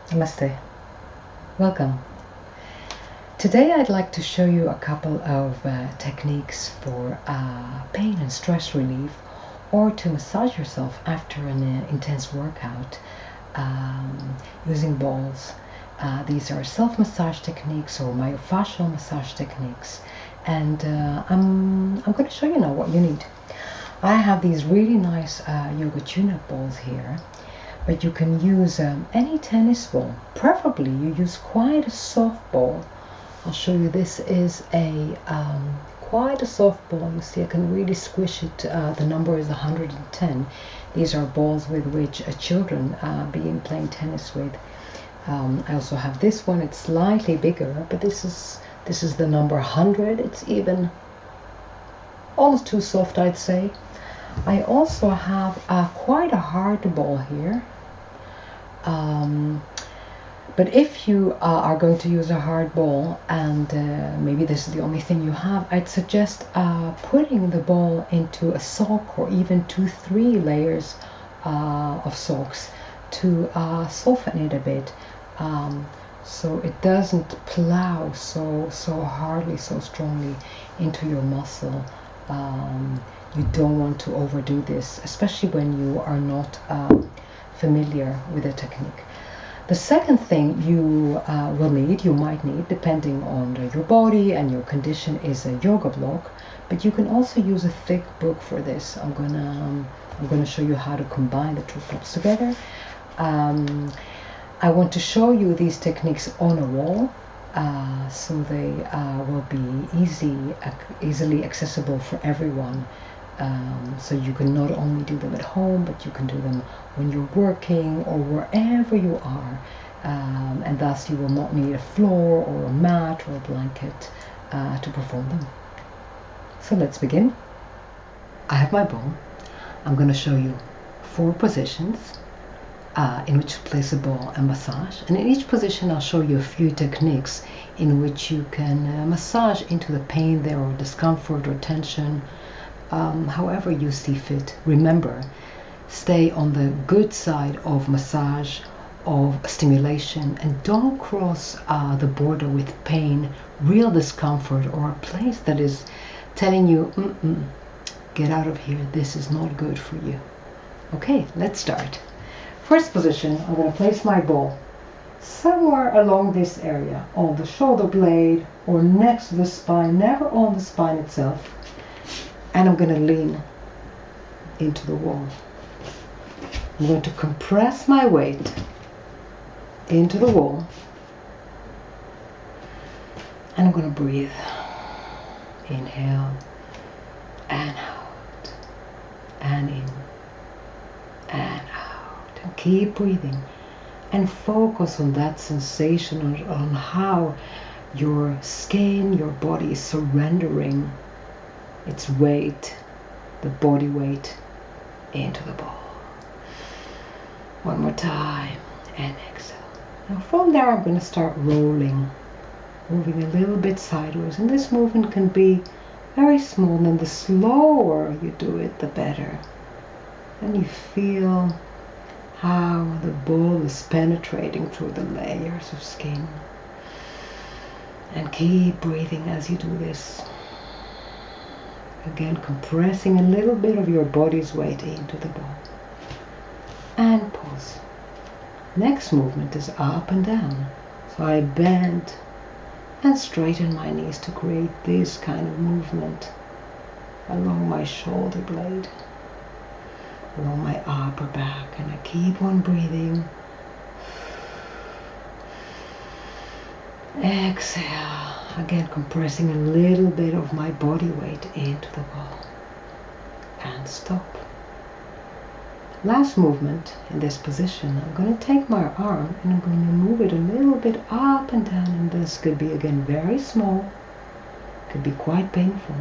Namaste. Welcome. Today I'd like to show you a couple of techniques for pain and stress relief, or to massage yourself after an intense workout using balls. These are self-massage techniques or myofascial massage techniques, and I'm going to show you now what you need. I have these really nice Yoga TuneUp balls here, but you can use any tennis ball. Preferably you use quite a soft ball. I'll show you. This is a quite a soft ball. You see, I can really squish it. The number is 110. These are balls with which children begin playing tennis with. I also have this one. It's slightly bigger, but this is the number 100. It's even almost too soft, I'd say. I also have quite a hard ball here. But if you are going to use a hard ball, and maybe this is the only thing you have, I'd suggest putting the ball into a sock, or even 2-3 layers of socks to soften it a bit, so it doesn't plow so hardly, so strongly into your muscle. You don't want to overdo this, especially when you are not familiar with the technique. The second thing you might need, depending on your body and your condition, is a yoga block. But you can also use a thick book for this. I'm gonna show you how to combine the two blocks together. I want to show you these techniques on a wall, so they will be easily accessible for everyone. So you can not only do them at home, but you can do them when you're working or wherever you are, and thus you will not need a floor or a mat or a blanket to perform them. So let's begin. I have my ball. I'm going to show you 4 positions in which to place a ball and massage, and in each position I'll show you a few techniques in which you can massage into the pain there, or discomfort or tension, however you see fit. Remember, stay on the good side of massage, of stimulation, and don't cross the border with pain, real discomfort, or a place that is telling you, get out of here, this is not good for you. Okay, let's start. First position, I'm going to place my ball somewhere along this area, on the shoulder blade or next to the spine, never on the spine itself. And I'm going to lean into the wall. I'm going to compress my weight into the wall. And I'm going to breathe. Inhale and out. And in and out. And keep breathing. And focus on that sensation, on how your skin, your body is surrendering its weight, the body weight, into the ball. One more time, and exhale. Now from there I'm going to start rolling, moving a little bit sideways, and this movement can be very small, and the slower you do it, the better. And you feel how the ball is penetrating through the layers of skin. And keep breathing as you do this. Again, compressing a little bit of your body's weight into the ball. And pause. Next movement is up and down. So I bend and straighten my knees to create this kind of movement along my shoulder blade, along my upper back, and I keep on breathing. Exhale. Again, compressing a little bit of my body weight into the ball. And stop. Last movement in this position, I'm going to take my arm and I'm going to move it a little bit up and down, and this could be, again, very small, could be quite painful,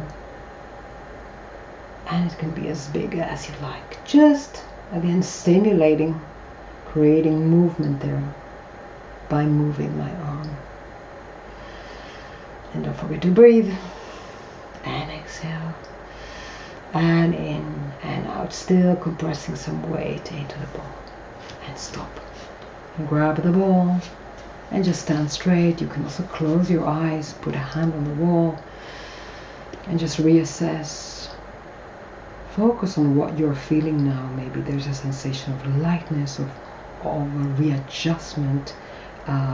and it can be as big as you like. Just, again, stimulating, creating movement there by moving my arm. And don't forget to breathe. And exhale. And in and out. Still compressing some weight into the ball. And stop. grab the ball and just stand straight. You can also close your eyes, put a hand on the wall, and just reassess. Focus on what you're feeling now. Maybe there's a sensation of lightness, of a readjustment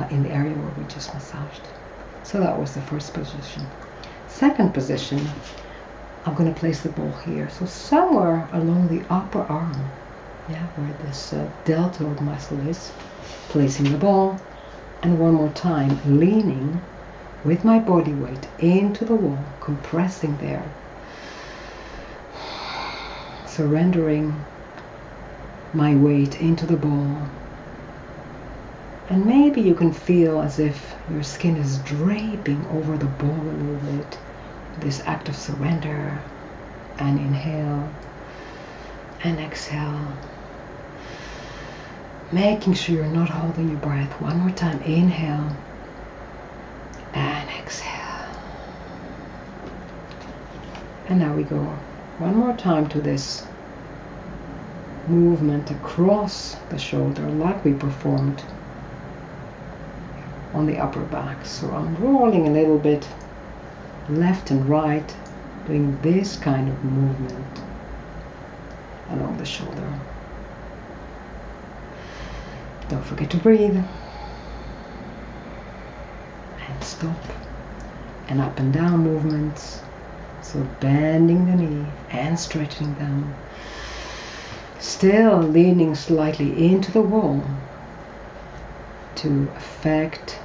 in the area where we just massaged. So that was the first position. Second position, I'm going to place the ball here. So somewhere along the upper arm, where this deltoid muscle is, placing the ball, and one more time, leaning with my body weight into the wall, compressing there, surrendering my weight into the ball. And maybe you can feel as if your skin is draping over the ball a little bit. This act of surrender, and inhale and exhale, making sure you're not holding your breath. One more time, inhale and exhale. And now we go one more time to this movement across the shoulder, like we performed on the upper back. So I'm rolling a little bit left and right, doing this kind of movement along the shoulder. Don't forget to breathe. And stop. And up and down movements. So bending the knee and stretching them. Still leaning slightly into the wall to affect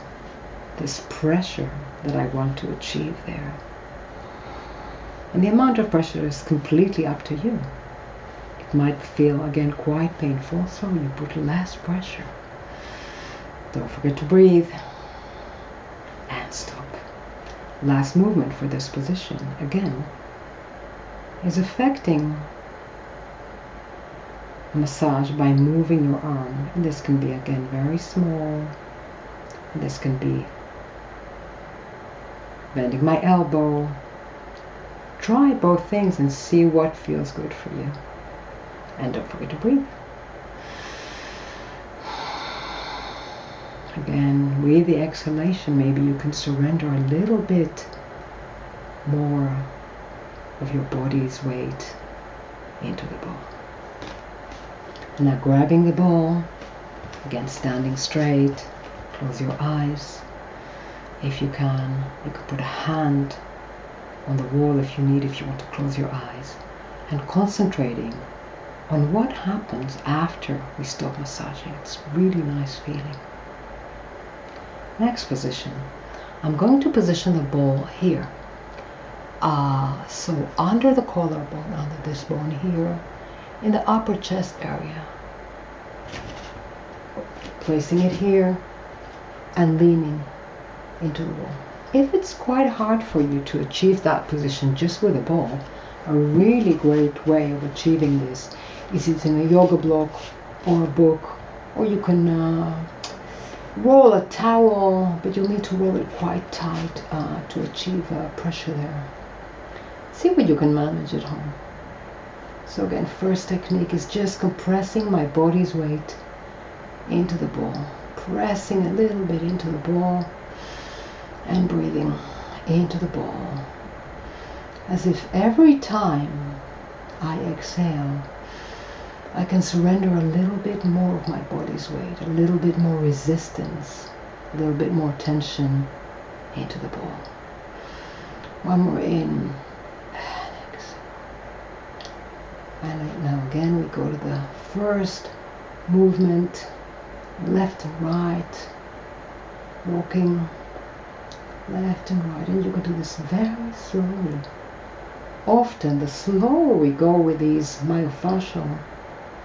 this pressure that I want to achieve there. And the amount of pressure is completely up to you. It might feel, again, quite painful, so you put less pressure. Don't forget to breathe and stop. Last movement for this position, again, is affecting massage by moving your arm. And this can be, again, very small. And this can be bending my elbow. Try both things and see what feels good for you. And don't forget to breathe. Again, with the exhalation, maybe you can surrender a little bit more of your body's weight into the ball. Now grabbing the ball, again standing straight, close your eyes. If you can put a hand on the wall if you need, if you want to close your eyes, and concentrating on what happens after we stop massaging. It's a really nice feeling. Next position, I'm going to position the ball here. So under the collarbone, under this bone here, in the upper chest area. Placing it here and leaning into the wall. If it's quite hard for you to achieve that position just with a ball, a really great way of achieving this is using a yoga block or a book, or you can roll a towel, but you'll need to roll it quite tight to achieve pressure there. See what you can manage at home. So again, first technique is just compressing my body's weight into the ball, pressing a little bit into the ball and breathing into the ball, as if every time I exhale I can surrender a little bit more of my body's weight, a little bit more resistance, a little bit more tension into the ball. One more in and exhale. And now again we go to the first movement, left and right, walking left and right, and you can do this very slowly. Often the slower we go with these myofascial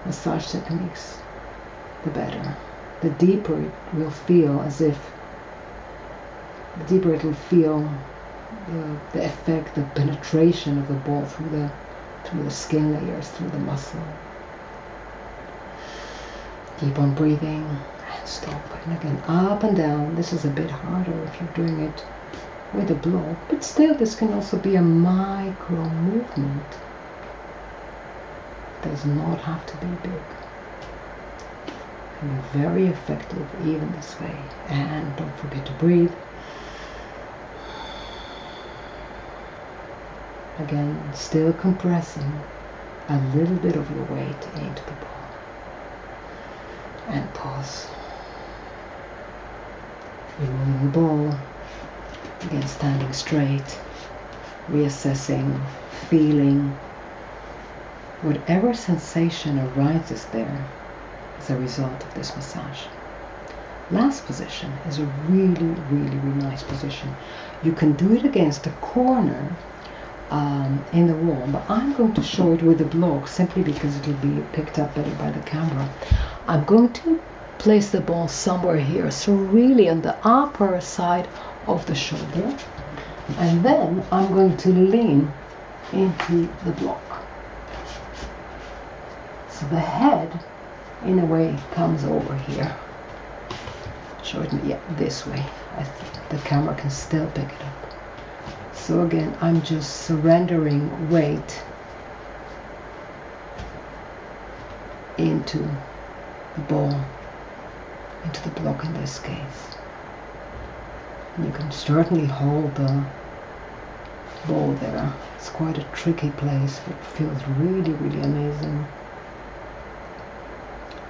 massage techniques, the better. The deeper it will feel, as if the deeper it will feel the effect, the penetration of the ball through the skin layers, through the muscle. Keep on breathing and stop. And again, up and down. This is a bit harder if you're doing it with a block, but still this can also be a micro movement. It does not have to be big. can be very effective even this way. And don't forget to breathe. Again, still compressing a little bit of your weight into the ball. And pause. Removing the ball. Again, standing straight. Reassessing, feeling. Whatever sensation arises there as a result of this massage. Last position is a really, really, really nice position. You can do it against a corner in the wall, but I'm going to show it with the block simply because it will be picked up better by the camera. I'm going to place the ball somewhere here, so really on the upper side of the shoulder, and then I'm going to lean into the block. So the head in a way comes over here. Show it, yeah, this way. I think the camera can still pick it up. So again, I'm just surrendering weight into the ball, into the block in this case. And you can certainly hold the ball there. It's quite a tricky place. It feels really, really amazing.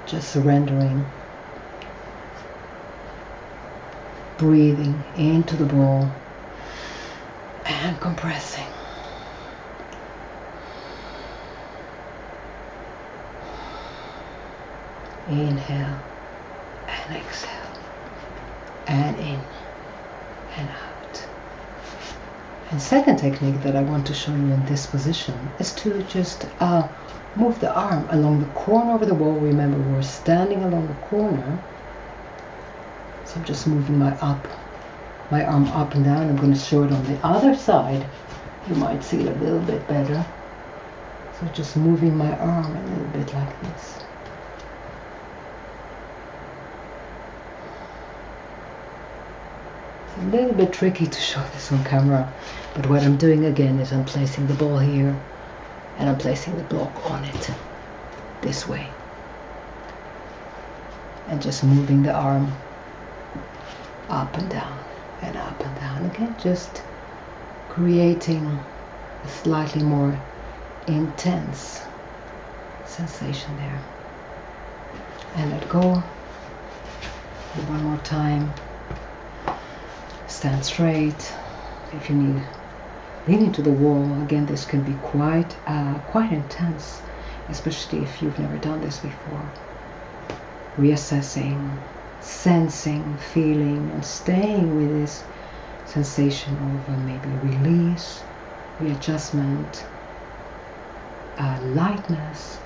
Just surrendering. Breathing into the ball. And compressing. Inhale and exhale. And in and out. And second technique that I want to show you in this position is to just move the arm along the corner of the wall. Remember, we're standing along the corner. So I'm just moving my arm up and down. I'm going to show it on the other side. You might see it a little bit better. So just moving my arm a little bit like this. It's a little bit tricky to show this on camera, but what I'm doing again is I'm placing the ball here and I'm placing the block on it this way. And just moving the arm up and down. And up and down again, just creating a slightly more intense sensation there. And let go. And one more time. Stand straight. If you need, lean into the wall. Again, this can be quite intense, especially if you've never done this before. Reassessing. Sensing, feeling, and staying with this sensation of maybe release, readjustment, lightness.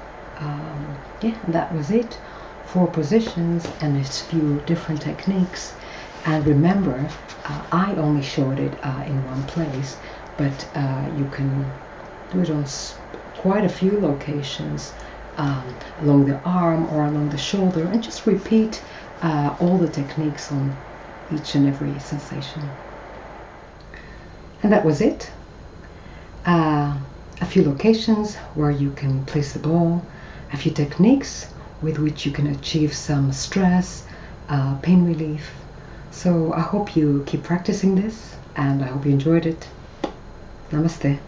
Yeah, that was it. 4 positions and a few different techniques. And remember, I only showed it in one place, but you can do it on quite a few locations, along the arm or along the shoulder, and just repeat all the techniques on each and every sensation. And that was it. A few locations where you can place the ball, a few techniques with which you can achieve some stress, pain relief. So I hope you keep practicing this, and I hope you enjoyed it. Namaste.